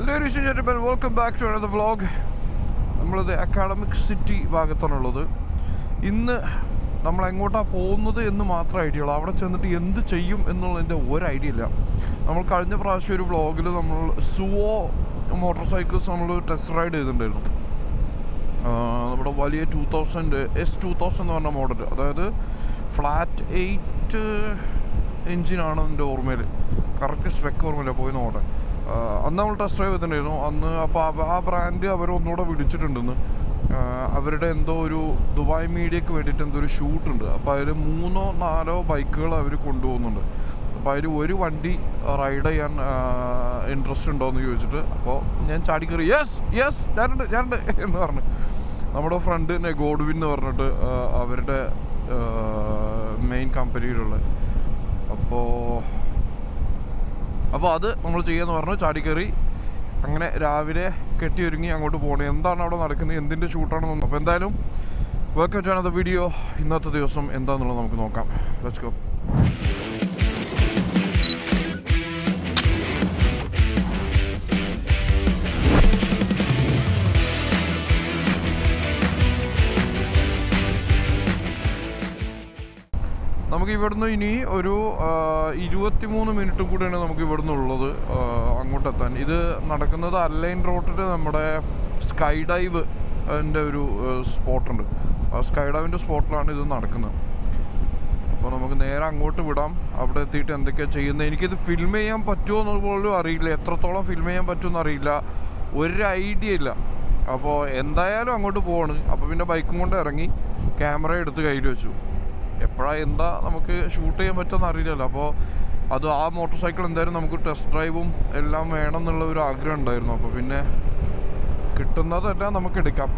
Ladies and gentlemen, welcome back to another vlog. നമ്മളത് academic city ഭാഗത്താണുള്ളത്. ഇന്ന് നമ്മൾ എങ്ങോട്ടാണ് പോകുന്നത് എന്ന് മാത്രം ഐഡിയ ഉള്ളൂ. അവിടെ ചെന്നിട്ട് എന്ത് ചെയ്യും എന്നുള്ളതിൻ്റെ ഒരു ഐഡിയ ഇല്ല. നമ്മൾ കഴിഞ്ഞ പ്രാവശ്യം ഒരു വ്ളോഗിൽ നമ്മൾ സുവോ മോട്ടോർ സൈക്കിൾസ് നമ്മൾ ടെസ്റ്റ് റൈഡ് ചെയ്തിട്ടുണ്ടായിരുന്നു. നമ്മുടെ വലിയ 2000 S2000 എന്ന് പറഞ്ഞ മോഡൽ, അതായത് ഫ്ലാറ്റ് 8 എഞ്ചിനാണ് എൻ്റെ ഓർമ്മയിൽ. കറക്റ്റ് സ്പെക്ക് ഓർമ്മയില്ല, പോയി നോട്ടെ. അന്ന് നമ്മൾ ടെസ്റ്റ് ഡ്രൈവ് ചെയ്തിട്ടുണ്ടായിരുന്നു അന്ന്. അപ്പോൾ ആ ബ്രാൻഡ് അവർ ഒന്നുകൂടെ വിളിച്ചിട്ടുണ്ടെന്ന്. അവരുടെ എന്തോ ഒരു ദുബായ് മീഡിയക്ക് വേണ്ടിയിട്ട് എന്തോ ഒരു ഷൂട്ടുണ്ട്. അപ്പോൾ അതിൽ 3-4 ബൈക്കുകൾ അവർ കൊണ്ടുപോകുന്നുണ്ട്. അപ്പോൾ അതിൽ ഒരു വണ്ടി റൈഡ് ചെയ്യാൻ ഇൻട്രസ്റ്റ് ഉണ്ടോ എന്ന് ചോദിച്ചിട്ട്, അപ്പോൾ ഞാൻ ചാടിക്കറി യെസ് ഞാനുണ്ട് എന്ന് പറഞ്ഞു. നമ്മുടെ ഫ്രണ്ട് ഗോഡ്വിൻ എന്ന് പറഞ്ഞിട്ട് അവരുടെ മെയിൻ കമ്പനിയിലുള്ള. അപ്പോൾ അത് നമ്മൾ ചെയ്യാമെന്ന് പറഞ്ഞു. ചാടിക്കറി അങ്ങനെ രാവിലെ കെട്ടി ഒരുങ്ങി അങ്ങോട്ട് പോകണം. എന്താണ് അവിടെ നടക്കുന്നത്, എന്തിൻ്റെ ഷൂട്ടാണെന്ന്. അപ്പോൾ എന്തായാലും വെൽക്കം ടു അനദർ വീഡിയോ. ഇന്നത്തെ ദിവസം എന്താണെന്നുള്ളത് നമുക്ക് നോക്കാം. Let's go. നമുക്ക് ഇവിടുന്ന് ഇനി ഒരു 23 മിനിറ്റും കൂടെയാണ് നമുക്ക് ഇവിടുന്ന് ഉള്ളത് അങ്ങോട്ടെത്താൻ. ഇത് നടക്കുന്നത് അലൈൻ റോഡിൽ നമ്മുടെ സ്കൈ ഡൈവ് അതിൻ്റെ ഒരു സ്പോട്ടുണ്ട്. ആ സ്കൈ ഡൈവിൻ്റെ സ്പോട്ടിലാണ് ഇത് നടക്കുന്നത്. അപ്പോൾ നമുക്ക് നേരെ അങ്ങോട്ട് വിടാം. അവിടെ എത്തിയിട്ട് എന്തൊക്കെയാണ് ചെയ്യുന്നത്, എനിക്കിത് ഫിൽം ചെയ്യാൻ പറ്റുമോ എന്ന് പോലും അറിയില്ല. എത്രത്തോളം ഫിൽം ചെയ്യാൻ പറ്റുമെന്ന് അറിയില്ല, ഒരു ഐഡിയ ഇല്ല. അപ്പോൾ എന്തായാലും അങ്ങോട്ട് പോവാണ്. അപ്പോൾ പിന്നെ ബൈക്കും കൊണ്ട് ഇറങ്ങി ക്യാമറ എടുത്ത് കയ്യിൽ വെച്ചു. എപ്പോഴാണ് എന്താ നമുക്ക് ഷൂട്ട് ചെയ്യാൻ പറ്റുമെന്ന് അറിയില്ലല്ലോ. അപ്പോൾ അത് ആ മോട്ടോർ സൈക്കിൾ എന്തായാലും നമുക്ക് ടെസ്റ്റ് ഡ്രൈവും എല്ലാം വേണം എന്നുള്ള ഒരു ആഗ്രഹം ഉണ്ടായിരുന്നു. അപ്പോൾ പിന്നെ കിട്ടുന്നതെല്ലാം നമുക്ക് എടുക്കാം,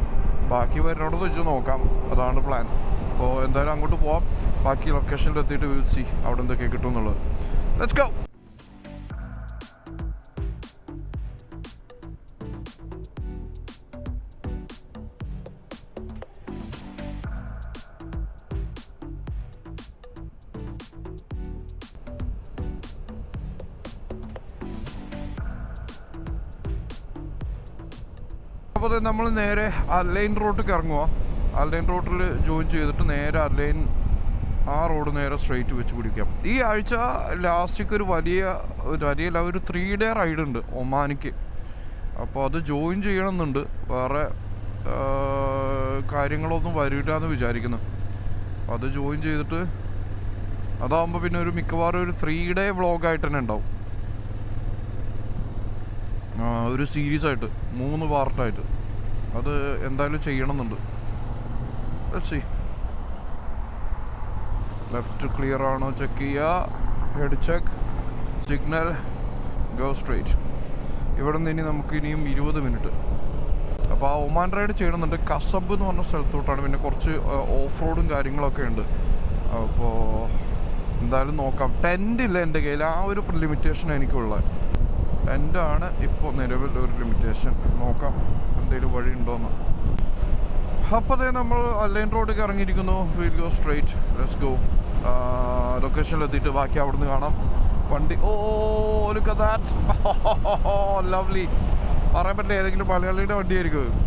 ബാക്കി വരുന്നോട് വെച്ച് നോക്കാം. അതാണ് പ്ലാൻ. അപ്പോൾ എന്തായാലും അങ്ങോട്ട് പോവാം. ബാക്കി ലൊക്കേഷനിൽ എത്തിയിട്ട് വിൽ സി അവിടെ എന്തൊക്കെ കിട്ടും എന്നുള്ളത്. Let's go. അപ്പോൾ നമ്മൾ നേരെ അലൈൻ റോഡിലേക്ക് ഇറങ്ങുക. അലൈൻ റോഡിൽ ജോയിൻ ചെയ്തിട്ട് നേരെ അലൈൻ ആ റോഡ് നേരെ സ്ട്രെയിറ്റ് വെച്ച് പിടിക്കാം. ഈ ആഴ്ച ലാസ്റ്റിക്ക് ഒരു വലിയ 3 ഡേ റൈഡ് ഉണ്ട് ഒമാനിക്ക്. അപ്പോൾ അത് ജോയിൻ ചെയ്യണമെന്നുണ്ട്. വേറെ കാര്യങ്ങളൊന്നും വരില്ല എന്ന് വിചാരിക്കുന്നു. അത് ജോയിൻ ചെയ്തിട്ട് അതാകുമ്പോൾ പിന്നെ ഒരു മിക്കവാറും ഒരു 3 ഡേ വ്ളോഗായിട്ട് തന്നെ ഉണ്ടാവും. ഒരു സീരീസ് ആയിട്ട് 3 പാർട്ടായിട്ട് അത് എന്തായാലും ചെയ്യണമെന്നുണ്ട്. Let's see. ലെഫ്റ്റ് ക്ലിയർ ആണോ ചെക്ക് ചെയ്യുക, head check, signal, go straight. ഇവിടെ നിന്ന് ഇനി നമുക്ക് ഇനിയും 20 മിനിറ്റ്. അപ്പോൾ ആ ഒമാൻ റൈഡ് ചെയ്യണമെന്നുണ്ട്. കസബ് എന്ന് പറഞ്ഞ സ്ഥലത്തോട്ടാണ്. പിന്നെ കുറച്ച് ഓഫ് റോഡും കാര്യങ്ങളൊക്കെ ഉണ്ട്. അപ്പോൾ എന്തായാലും നോക്കാം. ടെൻ്റ് ഇല്ല എൻ്റെ കയ്യിൽ, ആ ഒരു ലിമിറ്റേഷൻ എനിക്കുള്ളത്. ടെൻ്റാണ് ഇപ്പോൾ നിലവിൽ ഒരു ലിമിറ്റേഷൻ. നോക്കാം എന്തെങ്കിലും വഴി ഉണ്ടോയെന്ന്. അപ്പോൾ അതേ നമ്മൾ അലൈൻ റോഡിലേക്ക് ഇറങ്ങിയിരിക്കുന്നു. Will go straight. Let's go. ലൊക്കേഷനിൽ എത്തിയിട്ട് ബാക്കി അവിടെ നിന്ന് കാണാം. വണ്ടി ലുക്ക് അറ്റ് ദാറ്റ്, ലവ്ലി. പറയാൻ പറ്റില്ല, ഏതെങ്കിലും മലയാളിയുടെ വണ്ടിയായിരിക്കും.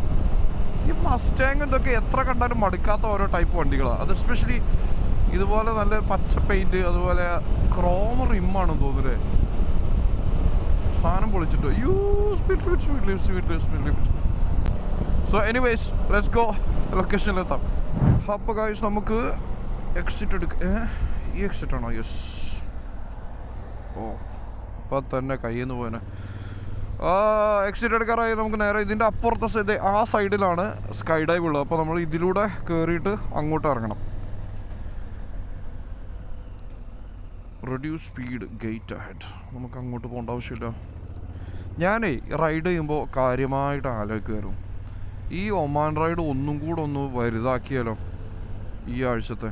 ഈ മസ്റ്റാങ് ഇതൊക്കെ എത്ര കണ്ടാലും മടുക്കാത്ത ഓരോ ടൈപ്പ് വണ്ടികളാണ്. അത് എസ്പെഷ്യലി ഇതുപോലെ നല്ല പച്ച പെയിൻറ്റ്, അതുപോലെ ക്രോം റിമ്മാണെന്ന് തോന്നുന്നത്. സാധനം പൊളിച്ചിട്ടോ. So anyways let's go. ലൊക്കേഷനിലെത്താം. അപ്പോൾ ഗൈസ് നമുക്ക് എക്സിറ്റ് ഈ എക്സിറ്റ് ആണോ? യെസ്. അപ്പം തന്നെ കയ്യിൽ നിന്ന് പോയനെ. എക്സിറ്റ് എടുക്കാറായി. നമുക്ക് നേരെ ഇതിൻ്റെ അപ്പുറത്തെ സൈഡ്, ആ സൈഡിലാണ് സ്കൈ ഡൈവ് ഉള്ളത്. അപ്പോൾ നമ്മൾ ഇതിലൂടെ കയറിയിട്ട് അങ്ങോട്ട് ഇറങ്ങണം. Reduce speed, gate ahead. നമുക്ക് അങ്ങോട്ട് പോകേണ്ട ആവശ്യമില്ല. ഞാനേ റൈഡ് ചെയ്യുമ്പോൾ കാര്യമായിട്ട് ആലോചിക്കുമായിരുന്നു, ഈ ഒമാൻ റൈഡ് ഒന്നും കൂടെ ഒന്ന് വലുതാക്കിയാലോ ഈ ആഴ്ചത്തെ.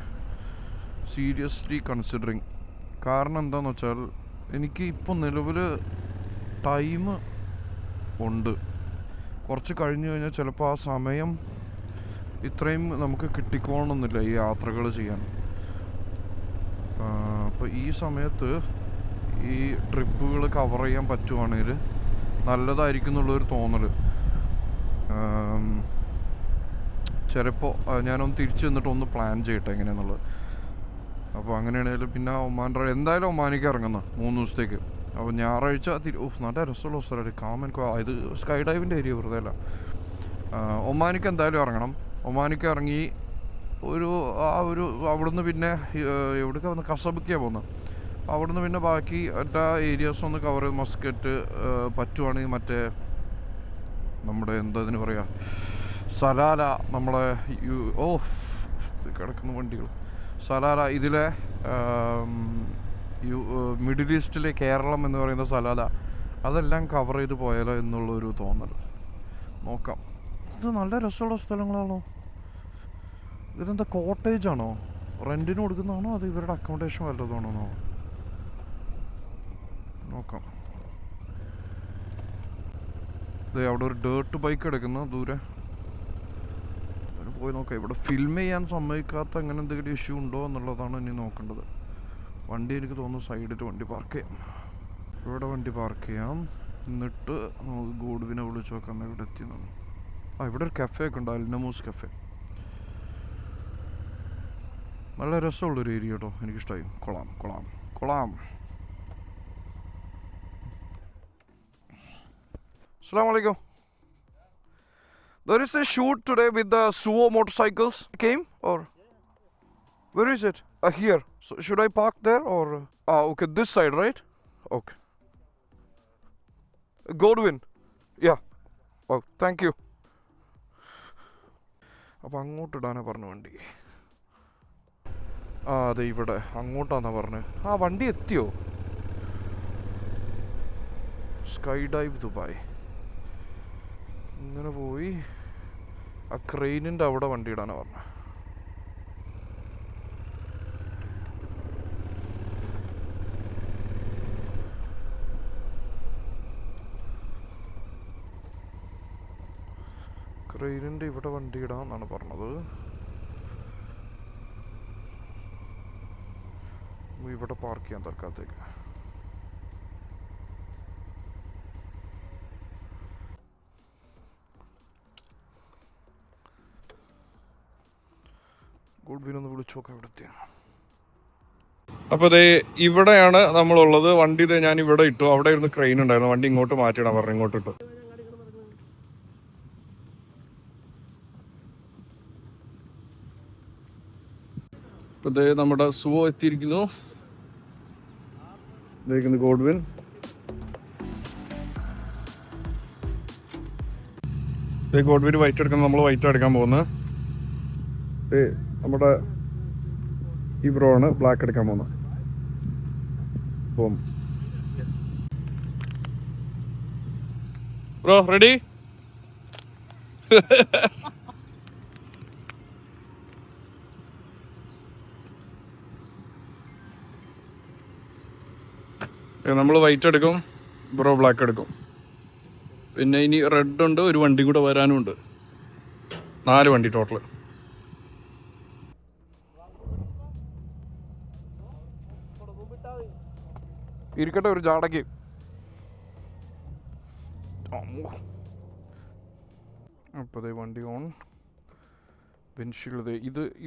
Seriously considering. കാരണം എന്താണെന്ന് വെച്ചാൽ എനിക്ക് ഇപ്പോൾ നിലവിൽ ടൈം ഉണ്ട്. കുറച്ച് കഴിഞ്ഞ് കഴിഞ്ഞാൽ ചിലപ്പോൾ ആ സമയം ഇത്രയും നമുക്ക് കിട്ടിക്കോണമെന്നില്ല ഈ യാത്രകൾ ചെയ്യാൻ. അപ്പോൾ ഈ സമയത്ത് ഈ ട്രിപ്പുകൾ കവർ ചെയ്യാൻ പറ്റുവാണെങ്കിൽ നല്ലതായിരിക്കും എന്നുള്ളൊരു തോന്നൽ. ചിലപ്പോൾ ഞാനൊന്ന് തിരിച്ച് നിന്നിട്ട് ഒന്ന് പ്ലാൻ ചെയ്യട്ടെ എങ്ങനെയാണെന്നുള്ളത്. അപ്പോൾ അങ്ങനെയാണെങ്കിലും പിന്നെ ഒമാൻ എന്തായാലും ഒമാനിക്ക് ഇറങ്ങുന്ന 3 ദിവസത്തേക്ക്. അപ്പോൾ ഞായറാഴ്ച നല്ല രസമുള്ള സ്ഥലമാണ് കാമൻ. ഇത് സ്കൈ ഡൈവിൻ്റെ ഏരിയ വെറുതെ അല്ല. ഒമാനിക്ക് എന്തായാലും ഇറങ്ങണം. ഒമാനിക്ക് ഇറങ്ങി അവിടുന്ന് പിന്നെ എവിടേക്കാണ് വന്ന് കസബയ്ക്കാണ് പോകുന്നത്. അവിടുന്ന് പിന്നെ ബാക്കി എല്ലാ ഏരിയാസും ഒന്ന് കവർ ചെയ്ത് മസ്കറ്റ് പറ്റുവാണെങ്കിൽ മറ്റേ നമ്മുടെ എന്തതിന് പറയുക സലാല, നമ്മളെ കിടക്കുന്ന വണ്ടികൾ സലാല, ഇതിലെ മിഡിൽ ഈസ്റ്റിലെ കേരളം എന്ന് പറയുന്ന സലാല, അതെല്ലാം കവർ ചെയ്ത് പോയാലോ എന്നുള്ളൊരു തോന്നൽ. നോക്കാം. ഇത് നല്ല രസമുള്ള സ്ഥലങ്ങളാണോ? ഇതെന്താ കോട്ടേജ് ആണോ? റെൻറ്റിന് കൊടുക്കുന്നതാണോ അത് ഇവരുടെ അക്കോമഡേഷൻ വല്ലതാണോ? നോക്കാം. അവിടെ ഒരു ഡേർട്ട് ബൈക്ക് എടുക്കുന്ന ദൂരെ പോയി നോക്കാം. ഇവിടെ ഫിൽം ചെയ്യാൻ സമ്മതിക്കാത്ത അങ്ങനെ എന്തെങ്കിലും ഇഷ്യൂ ഉണ്ടോ എന്നുള്ളതാണ് ഇനി നോക്കേണ്ടത്. വണ്ടി എനിക്ക് തോന്നുന്നു സൈഡിൽ വണ്ടി പാർക്ക് ചെയ്യാം. ഇവിടെ വണ്ടി പാർക്ക് ചെയ്യാം. എന്നിട്ട് നമുക്ക് ഗോഡ്വിനെ വിളിച്ച് നോക്കാം ഇവിടെ എത്തിയെന്നു. ഇവിടെ ഒരു കഫേ ഒക്കെ ഉണ്ട്, അൽനമൂസ് കഫേ. നല്ല രസമുള്ളൊരു ഏരിയ കേട്ടോ, എനിക്കിഷ്ടമായി. കൊള്ളാം. Assalamu alaikum. There is a shoot today with the Suo motorcycles. Came or where is it? Here. So should I park there or? Okay, this side, right? Okay. Godwin. Yeah. Oh, thank you. അപ്പോൾ അങ്ങോട്ട് ഇടാനാണ് പറഞ്ഞു വണ്ടി. അതെ ഇവിടെ അങ്ങോട്ടാന്നാ പറഞ്ഞത്. വണ്ടി എത്തിയോ? Sky dive Dubai. ഇങ്ങനെ പോയി ആ ക്രെയിനിൻ്റെ അവിടെ വണ്ടി ഇടാനാണ് പറഞ്ഞത്. ക്രെയിനിൻ്റെ ഇവിടെ വണ്ടി ഇടാമെന്നാണ് പറഞ്ഞത്. ഇവിടെ പാർക്ക് ചെയ്യാൻ തൽക്കാലത്തേക്ക്. ഗുഡ്വിനൊന്ന് വിളിച്ചു നോക്കാം ഇവിടെത്തിയാണ്. അപ്പോൾ ദേ ഇവിടെയാണ് നമ്മളുള്ളത്. വണ്ടി ഞാൻ ഇവിടെ ഇട്ടു. അവിടെ ഇരുന്ന് ക്രെയിൻ ഉണ്ടായിരുന്നു. വണ്ടി ഇങ്ങോട്ട് മാറ്റിയിടാൻ പറഞ്ഞു. ഇങ്ങോട്ട് ഇട്ടു. ഇപ്പോൾ ദേ നമ്മുടെ സുവോ എത്തിയിരിക്കുന്നു. ഗോഡ്വിൻ. ഗോഡ്വിൻ വൈറ്റ് എടുക്കണം. നമ്മൾ വൈറ്റ് എടുക്കാൻ പോകുന്നത്. നമ്മുടെ ഈ ബ്രോ ആണ് ബ്ലാക്ക് എടുക്കാൻ പോകുന്നത്. Bro ready? നമ്മൾ വൈറ്റ് എടുക്കും, ബ്രോ ബ്ലാക്ക് എടുക്കും. പിന്നെ ഇനി റെഡ് ഉണ്ട്, ഒരു വണ്ടി കൂടെ വരാനും ഉണ്ട്. 4 വണ്ടി ടോട്ടൽ. ഇരിക്കട്ടെ ഒരു ജാടയ്ക്ക്. അപ്പോൾ വണ്ടി ഓൺ. വിൻഷീൽഡ്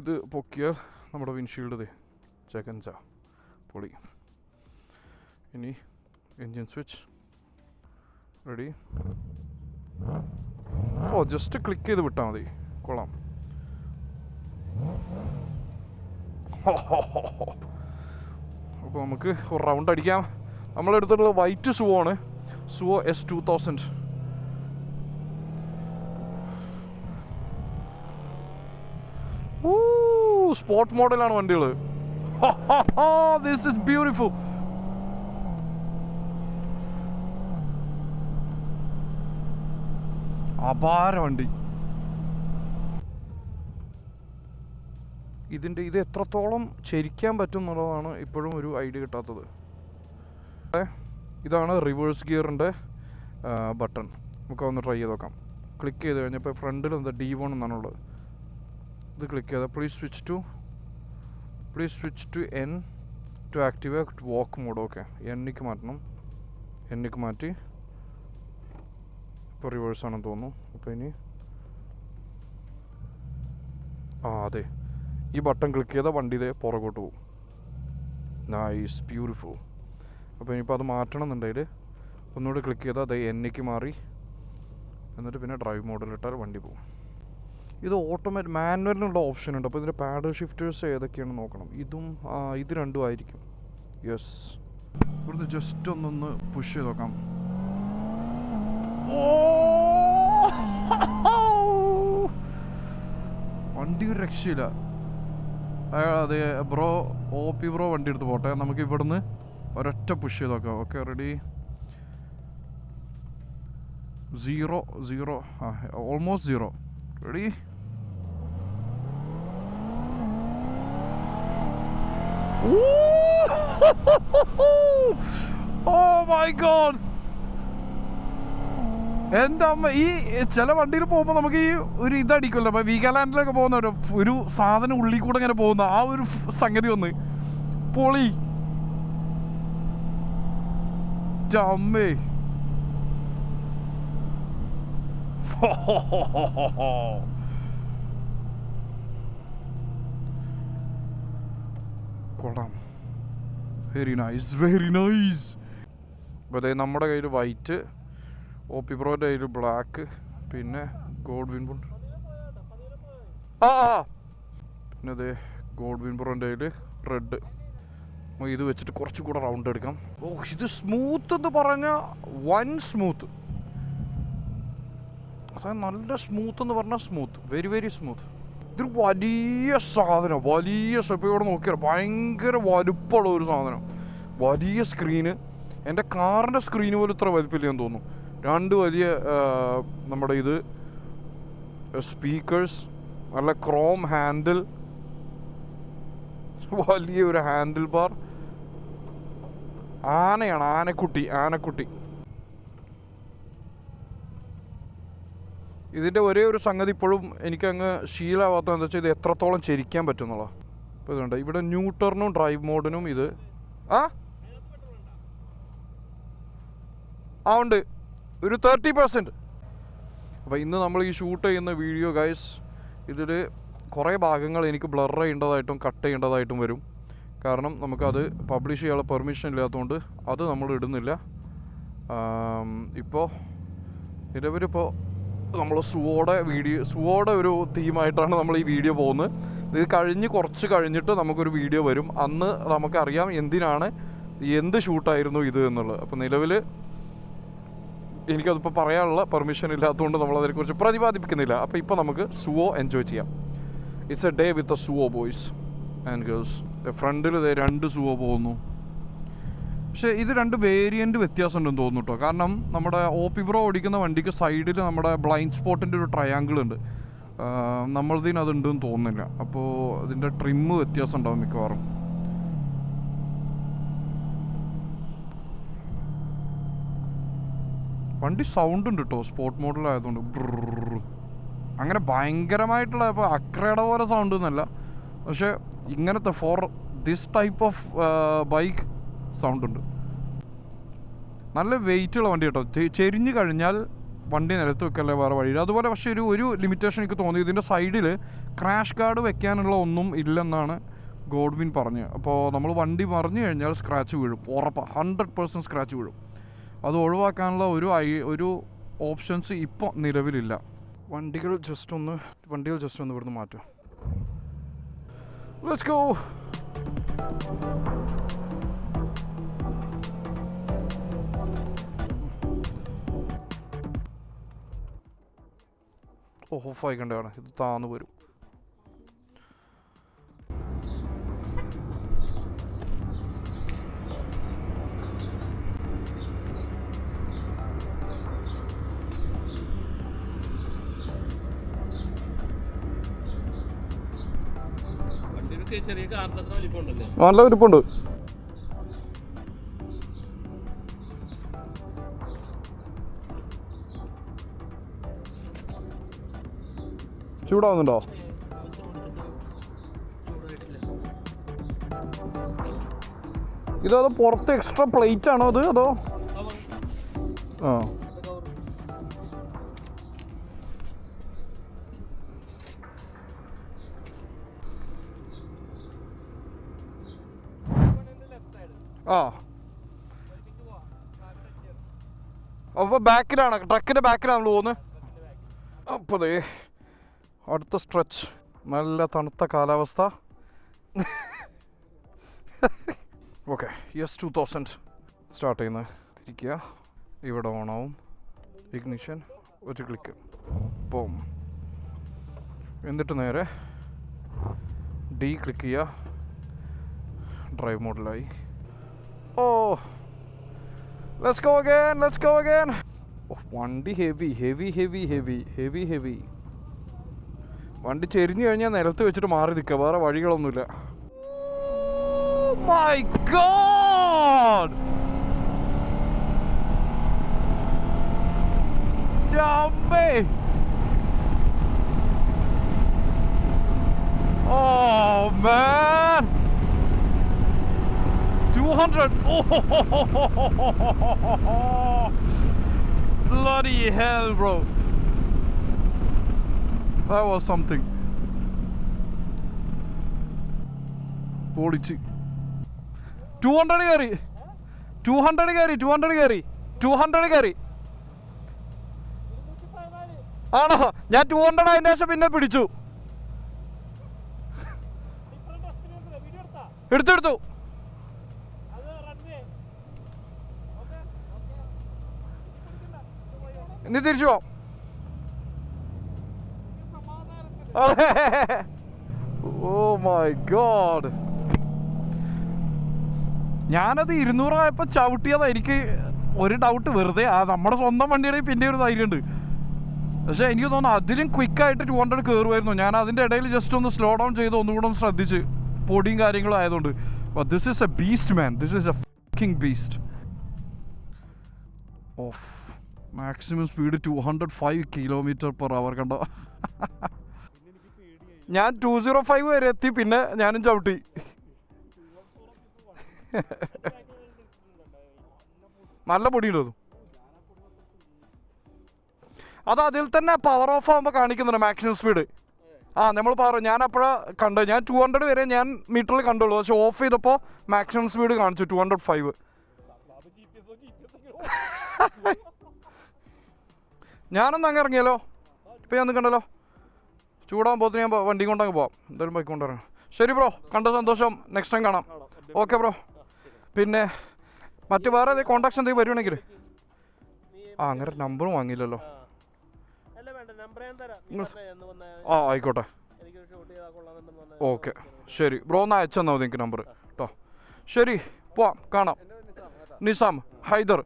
ഇത് പൊക്കിയാൽ നമ്മുടെ വിൻഷീൽഡ് ചെക്കൻസാ പൊളി. ഇനി engine switch ready. Just click ചെയ്ത് വിട്ടാൽ മതി. കൊള്ളാം. അപ്പോൾ നമുക്ക് ഒരു റൗണ്ട് അടിക്കാം. നമ്മളെടുത്തിട്ടുള്ള വൈറ്റ് സുവോ ആണ്. സുവോ S2000. സ്പോർട്ട് മോഡലാണ് വണ്ടികൾ. This is beautiful. അപാര വണ്ടി. ഇത് എത്രത്തോളം ചരിക്കാൻ പറ്റും എന്നുള്ളതാണ് ഇപ്പോഴും ഒരു ഐഡിയ കിട്ടാത്തത്. ഇതാണ് റിവേഴ്സ് ഗിയറിൻ്റെ ബട്ടൺ. നമുക്ക് ഒന്ന് ട്രൈ ചെയ്ത് നോക്കാം. ക്ലിക്ക് ചെയ്ത് കഴിഞ്ഞപ്പോൾ ഫ്രണ്ടിൽ എന്താ D1 എന്നാണുള്ളത്. ഇത് ക്ലിക്ക് ചെയ്താൽ please switch to N to activate walk mode. Okay, Nക്ക് മാറ്റണം. Nക്ക് മാറ്റി ഇപ്പോൾ റിവേഴ്സാണെന്ന് തോന്നുന്നു. അപ്പോൾ ഇനി അതെ, ഈ ബട്ടൺ ക്ലിക്ക് ചെയ്താൽ വണ്ടി ഇതേ പുറകോട്ട് പോകും. Nice, beautiful. അപ്പോൾ ഇനിയിപ്പോൾ അത് മാറ്റണം എന്നുണ്ടെങ്കിൽ ഒന്നുകൂടി ക്ലിക്ക് ചെയ്താൽ അതേ എന്നേക്ക് മാറി, എന്നിട്ട് പിന്നെ ഡ്രൈവ് മോഡിലിട്ടാൽ വണ്ടി പോകും. ഇത് ഓട്ടോമാറ്റിക് മാനുവലിനുള്ള ഓപ്ഷൻ ഉണ്ട്. അപ്പോൾ ഇതിൻ്റെ പാഡൽ ഷിഫ്റ്റേഴ്സ് ഏതൊക്കെയാണെന്ന് നോക്കണം. ഇത് രണ്ടും ആയിരിക്കും. യെസ്, ഇവിടുന്ന് ജസ്റ്റ് ഒന്നൊന്ന് പുഷ് ചെയ്ത് നോക്കാം. വണ്ടി ഒരു രക്ഷയില്ല. അതെ ബ്രോ, OP ബ്രോ വണ്ടി എടുത്ത് പോട്ടെ. നമുക്ക് ഇവിടുന്ന് ഒരൊറ്റ പുഷ് ചെയ്ത് നോക്കാം. Okay, ready, 0 almost 0. Ready, oh my God. എൻ്റെ അമ്മ, ഈ ചില വണ്ടിയിൽ പോകുമ്പോൾ നമുക്ക് ഈ ഒരു ഇതടിക്കുമല്ലോ, അപ്പോൾ വീഗാലാൻഡിലൊക്കെ പോകുന്ന ഒരു സാധനം ഉള്ളിൽ കൂടെ ഇങ്ങനെ പോകുന്ന ആ ഒരു സംഗതി ഒന്ന് പൊളി. അമ്മേ, കൊള്ളാം. Very nice, very nice. അപ്പോൾ അതായത് നമ്മുടെ കയ്യിൽ വൈറ്റ്, OP ബ്രോൻ്റെ കയ്യിൽ ബ്ലാക്ക്, പിന്നെ ഗോഡ്വിൻ പിന്നെ അതെ ഗോഡ്വിൻ ബ്രോൻ്റെ കയ്യിൽ റെഡ്. ഇത് വെച്ചിട്ട് കുറച്ചും കൂടെ റൗണ്ട് എടുക്കാം. ഇത് സ്മൂത്ത് എന്ന് പറഞ്ഞാൽ വൺ സ്മൂത്ത്. അതായത് നല്ല സ്മൂത്ത് എന്ന് പറഞ്ഞാൽ സ്മൂത്ത്, വെരി വെരി സ്മൂത്ത്. ഇതൊരു വലിയ സാധനം, വലിയ ഇപ്പോൾ ഇവിടെ നോക്കിയാൽ ഭയങ്കര വലുപ്പമുള്ള ഒരു സാധനം, വലിയ സ്ക്രീന്. എൻ്റെ കാറിൻ്റെ സ്ക്രീന് പോലും ഇത്ര വലുപ്പമില്ലെന്ന് തോന്നുന്നു. 2 വലിയ നമ്മുടെ ഇത് സ്പീക്കേഴ്സ്, നല്ല ക്രോം ഹാൻഡിൽ, വലിയ ഒരു ഹാൻഡിൽ ബാർ. ആനയാണ്, ആനക്കുട്ടി. ഇതിൻ്റെ ഒരേ ഒരു സംഗതി ഇപ്പോഴും എനിക്കങ്ങ് ശീലമാവാത്ത എന്താ വെച്ചാൽ ഇത് എത്രത്തോളം ചരിക്കാൻ പറ്റുന്നുള്ള. ഇപ്പോൾ ഇതുണ്ട്, ഇവിടെ ന്യൂട്ടറിനും ഡ്രൈവ് മോഡിനും ഇത് ഉണ്ട് ഒരു 30%. അപ്പോൾ ഇന്ന് നമ്മൾ ഈ ഷൂട്ട് ചെയ്യുന്ന വീഡിയോ ഗൈസ്, ഇതിൽ കുറേ ഭാഗങ്ങൾ എനിക്ക് ബ്ലർ ചെയ്യേണ്ടതായിട്ടും കട്ട് ചെയ്യേണ്ടതായിട്ടും വരും. കാരണം നമുക്കത് പബ്ലിഷ് ചെയ്യാനുള്ള പെർമിഷൻ ഇല്ലാത്തതുകൊണ്ട് അത് നമ്മൾ ഇടുന്നില്ല. ഇപ്പോൾ നിലവിലിപ്പോൾ നമ്മൾ സുവോടെ ഒരു തീമായിട്ടാണ് നമ്മൾ ഈ വീഡിയോ പോകുന്നത്. ഇത് കുറച്ച് കഴിഞ്ഞിട്ട് നമുക്കൊരു വീഡിയോ വരും. അന്ന് നമുക്കറിയാം എന്ത് ഷൂട്ടായിരുന്നു ഇത് എന്നുള്ളത്. അപ്പോൾ നിലവിൽ എനിക്കതിപ്പോൾ പറയാനുള്ള പെർമിഷൻ ഇല്ലാത്തതുകൊണ്ട് നമ്മളതിനെക്കുറിച്ച് പ്രതിപാദിപ്പിക്കുന്നില്ല. അപ്പോൾ ഇപ്പോൾ നമുക്ക് സുവോ എൻജോയ് ചെയ്യാം. It's A day with a സുവോ boys and girls. ഫ്രണ്ടിൽ 2 സുവോ പോകുന്നു. പക്ഷേ ഇത് 2 വേരിയൻറ്റ് വ്യത്യാസം ഉണ്ടെന്ന് തോന്നുന്നു കേട്ടോ. കാരണം നമ്മുടെ OP ബ്രോ ഓടിക്കുന്ന വണ്ടിക്ക് സൈഡിൽ നമ്മുടെ ബ്ലൈൻഡ് സ്പോട്ടിൻ്റെ ഒരു ട്രയാങ്കിൾ ഉണ്ട്. നമ്മളതിന് അതുണ്ടെന്ന് തോന്നുന്നില്ല. അപ്പോൾ ഇതിൻ്റെ ട്രിമ്മ് വ്യത്യാസം ഉണ്ടാവും മിക്കവാറും. വണ്ടി സൗണ്ട് ഉണ്ട് കേട്ടോ, സ്പോർട്ട് മോഡലായതുകൊണ്ട്. അങ്ങനെ ഭയങ്കരമായിട്ടുള്ള ഇപ്പോൾ അക്രയുടെ പോലെ സൗണ്ട് ഒന്നുമല്ല, പക്ഷേ ഇങ്ങനത്തെ for this type of bike sound ഉണ്ട്. നല്ല വെയിറ്റുള്ള വണ്ടി കേട്ടോ. ചെരിഞ്ഞ് കഴിഞ്ഞാൽ വണ്ടി നിലത്ത് വെക്കല്ലേ വേറെ വഴിയില്ല. അതുപോലെ പക്ഷേ ഒരു ലിമിറ്റേഷൻ എനിക്ക് തോന്നി, ഇതിൻ്റെ സൈഡിൽ ക്രാഷ് ഗാർഡ് വെക്കാനുള്ള ഒന്നും ഇല്ലെന്നാണ് ഗോഡ്വിൻ പറഞ്ഞത്. അപ്പോൾ നമ്മൾ വണ്ടി മറിഞ്ഞു കഴിഞ്ഞാൽ സ്ക്രാച്ച് വീഴും, ഉറപ്പാണ്, 100% സ്ക്രാച്ച് വീഴും. അത് ഒഴിവാക്കാനുള്ള ഒരു ഓപ്ഷൻസ് ഇപ്പോൾ നിലവിലില്ല. വണ്ടികൾ ജസ്റ്റ് ഒന്ന് ഇവിടുന്ന് മാറ്റാം. Let's go. ഓഫായി കണ്ടാണ്, ഇത് താന്ന് വരും. നല്ല വലിപ്പമുണ്ട്. ചൂടാവുന്നുണ്ടോ? ഇതോ പുറത്ത് എക്സ്ട്രാ പ്ലേറ്റ് ആണോ അത്, അതോ? ആ അപ്പോൾ ബാക്കിലാണ്, ട്രക്കിൻ്റെ ബാക്കിലാണ് നമ്മൾ പോകുന്നത്. അപ്പോൾ ദേ അടുത്ത സ്ട്രെച്ച്, നല്ല തണുത്ത കാലാവസ്ഥ. ഓക്കെ, യെസ് 2000 സ്റ്റാർട്ട് ചെയ്യുന്നത്. തിരിക്കുക, ഇവിടെ ഓണാവും, ഇഗ്നിഷൻ, ഒരു ക്ലിക്ക്, പോം. എന്നിട്ട് നേരെ ഡി ക്ലിക്ക് ചെയ്യുക, ഡ്രൈവ് മോഡിലായി. Oh let's go again. വണ്ടി ഹെവി. വണ്ടി ചെരിഞ്ഞു കഴിഞ്ഞാൽ നിലത്ത് വെച്ചിട്ട് മാറി നിൽക്കുക, വേറെ വഴികളൊന്നുമില്ല. മൈ ഗോഡ്, ജമ്മേ. Oh man, 200. Oh, bloody hell, bro. That was something. പൊളിച്ച് 200 കയറി. ആണോ? ഞാൻ 200 അതിൻ്റെ ശേഷം പിന്നെ പിടിച്ചു. എടുത്തു. ഇനി തിരിച്ചു പോവാം. ഓ മൈ ഗോഡ്, ഞാനത് 200 ആയപ്പോൾ ചവിട്ടിയതാ. എനിക്ക് ഒരു ഡൗട്ട് വെറുതെ, നമ്മുടെ സ്വന്തം വണ്ടിയുടെ പിന്നെ ഒരു ധൈര്യമുണ്ട്. പക്ഷേ എനിക്ക് തോന്നുന്നു അതിലും ക്വിക്കായിട്ട് 200 കയറുമായിരുന്നു. ഞാൻ അതിൻ്റെ ഇടയിൽ ജസ്റ്റ് ഒന്ന് സ്ലോ ഡൗൺ ചെയ്ത് ഒന്നുകൂടെ ഒന്ന് ശ്രദ്ധിച്ച്, പൊടിയും കാര്യങ്ങളും ആയതുകൊണ്ട്. But this is A beast man, this is A fucking beast. Of, maximum speed 205 km/h കണ്ടോ. ഞാൻ 205 വരെ എത്തി, പിന്നെ ഞാനും ചവിട്ടി. നല്ല പൊടിയുണ്ടോ അത് അതിൽ തന്നെ പവർ ഓഫ് ആകുമ്പോൾ കാണിക്കുന്നുണ്ട് മാക്സിമം സ്പീഡ്. നമ്മൾ ഞാൻ അപ്പോഴാണ് കണ്ടത്. ഞാൻ 200 വരെ ഞാൻ മീറ്ററിൽ കണ്ടുള്ളൂ, പക്ഷെ ഓഫ് ചെയ്തപ്പോൾ മാക്സിമം സ്പീഡ് കാണിച്ചു 205. ഞാനൊന്ന് അങ്ങ് ഇറങ്ങിയാലോ, ഇപ്പം ഞാൻ കണ്ടല്ലോ. ചൂടാകുമ്പോൾ ഞാൻ വണ്ടി കൊണ്ടങ്ങ് പോവാം, എന്തായാലും ബൈക്ക് കൊണ്ടിറങ്ങാം. ശരി ബ്രോ, കണ്ട സന്തോഷം, നെക്സ്റ്റ് ടൈം കാണാം. Okay bro. പിന്നെ മറ്റു വേറെ ഏതെങ്കിലും കോൺടാക്ട്സ് എന്തെങ്കിലും വരുവാണെങ്കിൽ അങ്ങനെ നമ്പറും വാങ്ങിയില്ലല്ലോ. ആയിക്കോട്ടെ, ഓക്കെ ശരി ബ്രോ, ഒന്ന് അയച്ചു തന്നാൽ മതി എനിക്ക് നമ്പർ കേട്ടോ. ശരി, പോവാം, കാണാം. നിസാം ഹൈദർ,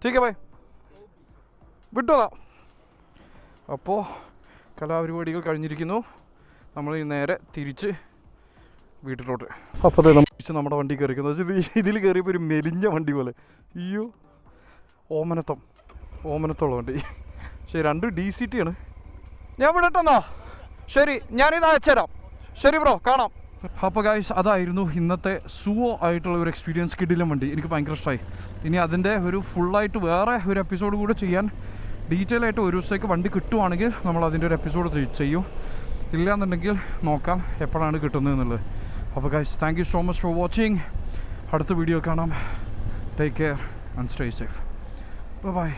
ठीक है भाई, വിട്ടോളാം. അപ്പോൾ കലാപരിപാടികൾ കഴിഞ്ഞിരിക്കുന്നു. നമ്മൾ നേരെ തിരിച്ച് വീട്ടിലോട്ട്. അപ്പോൾ തിരിച്ച് നമ്മുടെ വണ്ടി കയറിക്കുന്നത് ഇതിൽ കയറിയപ്പോൾ ഒരു മെലിഞ്ഞ വണ്ടി പോലെ. അയ്യോ, ഓമനത്തുള്ള വണ്ടി. ശരി, 2 DCT ആണ്. ഞാൻ വിടട്ടെന്നാ. ശരി, ഞാനിത് അയച്ചുതരാം. ശരി ബ്രോ, കാണാം. അപ്പോൾ ഗൈസ്, അതായിരുന്നു ഇന്നത്തെ സുവോ ആയിട്ടുള്ള ഒരു എക്സ്പീരിയൻസ്. കിടിലം വണ്ടി, എനിക്ക് ഭയങ്കര ഇഷ്ടമായി. ഇനി അതിൻ്റെ ഒരു ഫുള്ളായിട്ട് വേറെ ഒരു എപ്പിസോഡ് കൂടെ ചെയ്യാൻ, ഡീറ്റെയിൽ ആയിട്ട് ഒരു ദിവസത്തേക്ക് വണ്ടി കിട്ടുവാണെങ്കിൽ നമ്മൾ അതിൻ്റെ ഒരു എപ്പിസോഡ് ചെയ്യും. ഇല്ലയെന്നുണ്ടെങ്കിൽ നോക്കാം എപ്പോഴാണ് കിട്ടുന്നത് എന്നുള്ളത്. അപ്പോൾ guys, thank you so much for watching. അടുത്ത വീഡിയോ കാണാം. Take care and stay safe. By.